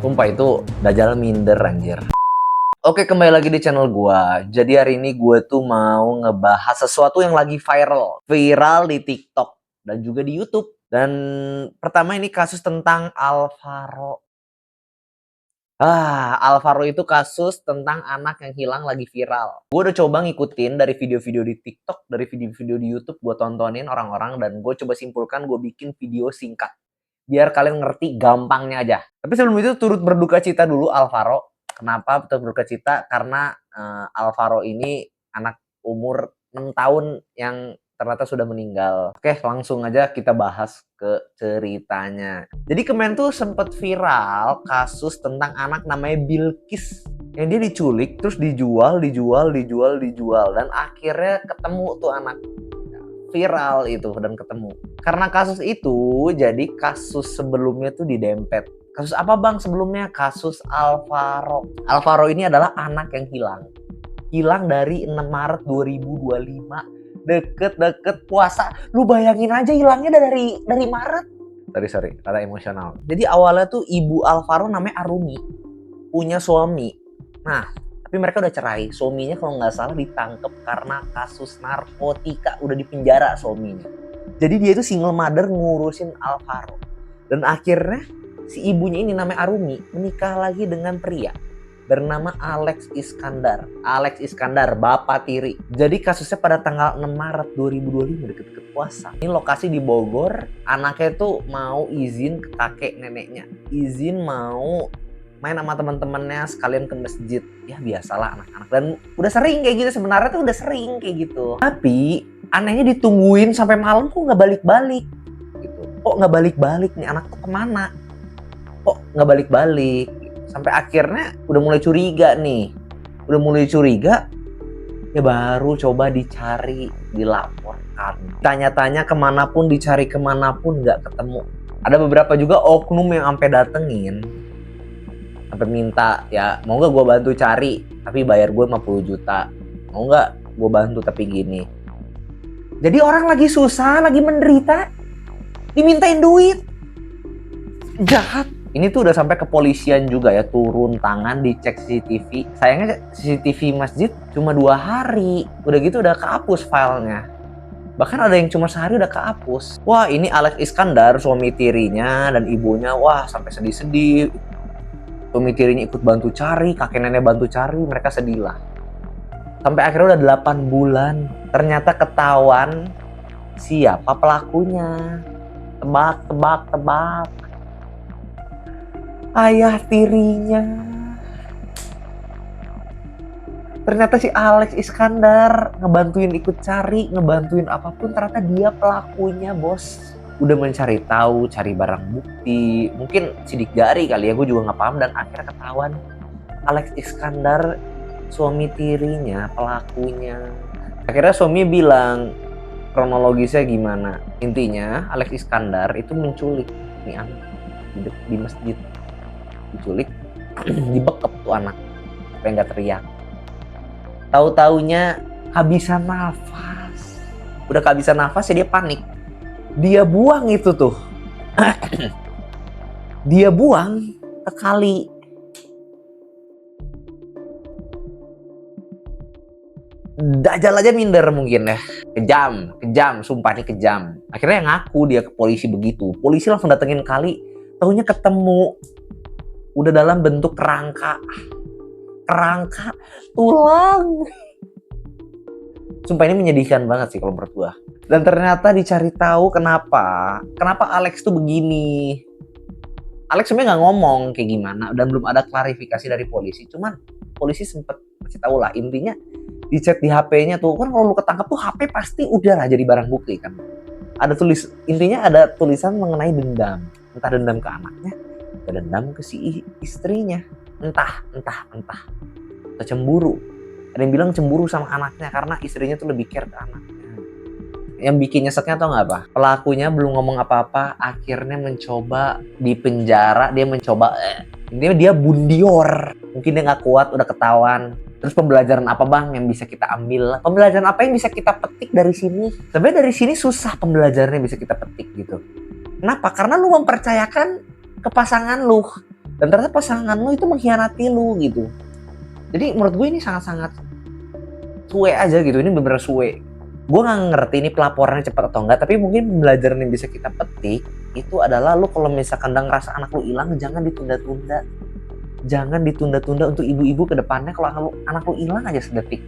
Sumpah itu Dajjal minder anjir. Oke, kembali lagi di channel gua. Jadi hari ini gue tuh mau ngebahas sesuatu yang lagi viral. Viral di TikTok dan juga di YouTube. Dan pertama ini kasus tentang Alvaro. Alvaro itu kasus tentang anak yang hilang lagi viral. Gue udah coba ngikutin dari video-video di TikTok, dari video-video di YouTube, gue tontonin orang-orang dan gue coba simpulkan, gue bikin video singkat. Biar kalian ngerti gampangnya aja. Tapi sebelum itu turut berduka cita dulu Alvaro. Kenapa turut berduka cita? Karena Alvaro ini anak umur 6 tahun yang ternyata sudah meninggal. Oke, langsung aja kita bahas ke ceritanya. Jadi kemarin tuh sempet viral kasus tentang anak namanya Bilkis. Yang dia diculik, terus dijual. Dan akhirnya ketemu tuh anak. Viral itu dan ketemu. Karena kasus itu, jadi kasus sebelumnya tuh didempet. Kasus apa bang sebelumnya? Kasus Alvaro. Alvaro ini adalah anak yang hilang. Hilang dari 6 Maret 2025. Deket-deket puasa. Lu bayangin aja hilangnya dari Maret. Sorry, rada emosional. Jadi awalnya tuh ibu Alvaro namanya Arumi. Punya suami. Nah, tapi mereka udah cerai. Suaminya kalau nggak salah ditangkap karena kasus narkotika. Udah dipenjara suaminya. Jadi dia itu single mother ngurusin Alvaro. Dan akhirnya si ibunya ini namanya Arumi menikah lagi dengan pria bernama Alex Iskandar. Alex Iskandar, bapak tiri. Jadi kasusnya pada tanggal 6 Maret 2025 deket-deket puasa. Ini lokasi di Bogor. Anaknya tuh mau izin ke kakek neneknya. Izin mau main sama teman-temannya sekalian ke masjid. Ya biasalah anak-anak. Dan udah sering kayak gitu, sebenarnya tuh udah sering kayak gitu. Tapi anehnya ditungguin sampai malam kok nggak balik-balik gitu. Kok nggak balik-balik nih anak tuh kemana? Kok nggak balik-balik? Sampai akhirnya udah mulai curiga nih. Udah mulai curiga, ya baru coba dicari, dilaporkan. Tanya-tanya kemanapun, dicari kemanapun nggak ketemu. Ada beberapa juga oknum yang sampai datengin. Sampai minta, ya mau nggak gue bantu cari, tapi bayar gue 50 juta. Mau nggak gue bantu tapi gini. Jadi orang lagi susah, lagi menderita, dimintain duit. Jahat. Ini tuh udah sampai kepolisian juga ya, turun tangan dicek CCTV. Sayangnya CCTV masjid cuma 2 hari. Udah gitu udah kehapus filenya. Bahkan ada yang cuma sehari udah kehapus. Wah, ini Alex Iskandar, suami tirinya dan ibunya, wah sampai sedih-sedih. Suami tirinya ikut bantu cari, kakek nenek bantu cari, mereka sedih lah. Sampai akhirnya udah 8 bulan. Ternyata ketahuan siapa pelakunya. Tebak. Ayah tirinya. Ternyata si Alex Iskandar ngebantuin ikut cari, ngebantuin apapun, ternyata dia pelakunya, bos. Udah mencari tahu, cari barang bukti, mungkin sidik jari kali ya, gue juga nggak paham. Dan akhirnya ketahuan Alex Iskandar suami tirinya pelakunya. Akhirnya suami bilang kronologisnya gimana. Intinya Alex Iskandar itu menculik nih anak di masjid. Diculik, dibekep tuh anak supaya nggak teriak. Tahu-taunya kehabisan nafas. Udah kehabisan nafas ya dia panik. Dia buang itu tuh. Dia buang ke kali. Dajjal aja minder mungkin ya. Kejam, sumpah nih kejam. Akhirnya ngaku dia ke polisi begitu. Polisi langsung datengin kali, taunya ketemu. Udah dalam bentuk kerangka tulang. Sumpah ini menyedihkan banget sih kalau menurut gua. Dan ternyata dicari tahu kenapa Alex tuh begini. Alex sebenarnya nggak ngomong kayak gimana dan belum ada klarifikasi dari polisi. Cuman polisi sempet kasih tahu lah, intinya dicek di HP-nya tuh kan, kalau lu ketangkep tuh HP pasti udah lah jadi barang bukti kan. Intinya ada tulisan mengenai dendam, entah dendam ke anaknya, dendam ke si istrinya, entah cemburu. Ada yang bilang cemburu sama anaknya karena istrinya tuh lebih care ke anaknya. Yang bikin nyeseknya tau nggak apa? Pelakunya belum ngomong apa-apa, akhirnya mencoba di penjara. Dia mencoba intinya dia bundior. Mungkin dia nggak kuat, udah ketahuan. Terus pembelajaran apa bang yang bisa kita ambil? Pembelajaran apa yang bisa kita petik dari sini? Sebenarnya dari sini susah pembelajarannya bisa kita petik gitu. Kenapa? Karena lu mempercayakan ke pasangan lu. Dan ternyata pasangan lo itu mengkhianati lo gitu. Jadi menurut gue ini sangat-sangat suwe aja gitu, ini bener-bener suwe. Gue nggak ngerti ini pelaporannya cepat atau enggak, tapi mungkin pembelajaran yang bisa kita petik itu adalah lu kalau misalkan udah ngerasa anak lu hilang, jangan ditunda-tunda. Jangan ditunda-tunda untuk ibu-ibu ke depannya. Kalau anak lu hilang aja sedetik,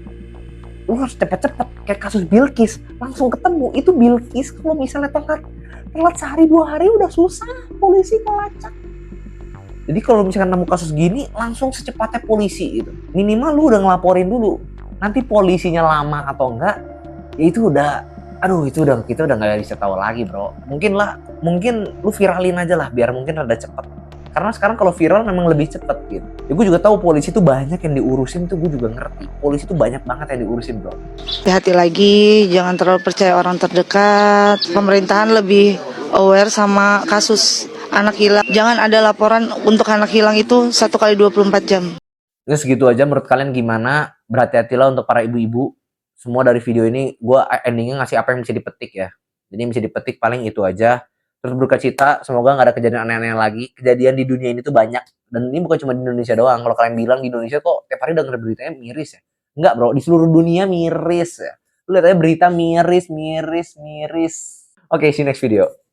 lu harus cepet-cepet. Kayak kasus Bilkis, langsung ketemu. Itu Bilkis kalau misalnya telat sehari 2 hari udah susah polisi ngelacak. Jadi kalau misalkan nemu kasus gini, langsung secepatnya polisi gitu. Minimal lu udah ngelaporin dulu. Nanti polisinya lama atau enggak, ya itu udah, aduh itu udah, kita udah nggak bisa tahu lagi bro. Mungkin lu viralin aja lah biar mungkin rada cepet. Karena sekarang kalau viral memang lebih cepet gitu. Ya gue juga tahu polisi tuh banyak yang diurusin tuh, gue juga ngerti. Polisi tuh banyak banget yang diurusin bro. Hati-hati lagi, jangan terlalu percaya orang terdekat. Pemerintahan lebih aware sama kasus anak hilang. Jangan ada laporan untuk anak hilang itu 1 kali 24 jam. Ini segitu aja, menurut kalian gimana? Berhati-hatilah untuk para ibu-ibu. Semua dari video ini gue endingnya ngasih apa yang bisa dipetik ya. Jadi yang bisa dipetik paling itu aja. Terus berduka cita, semoga nggak ada kejadian aneh-aneh lagi. Kejadian di dunia ini tuh banyak. Dan ini bukan cuma di Indonesia doang. Kalau kalian bilang di Indonesia kok tiap hari denger beritanya miris ya. Enggak bro, di seluruh dunia miris ya. Lu lihat aja berita miris. Oke, see you next video.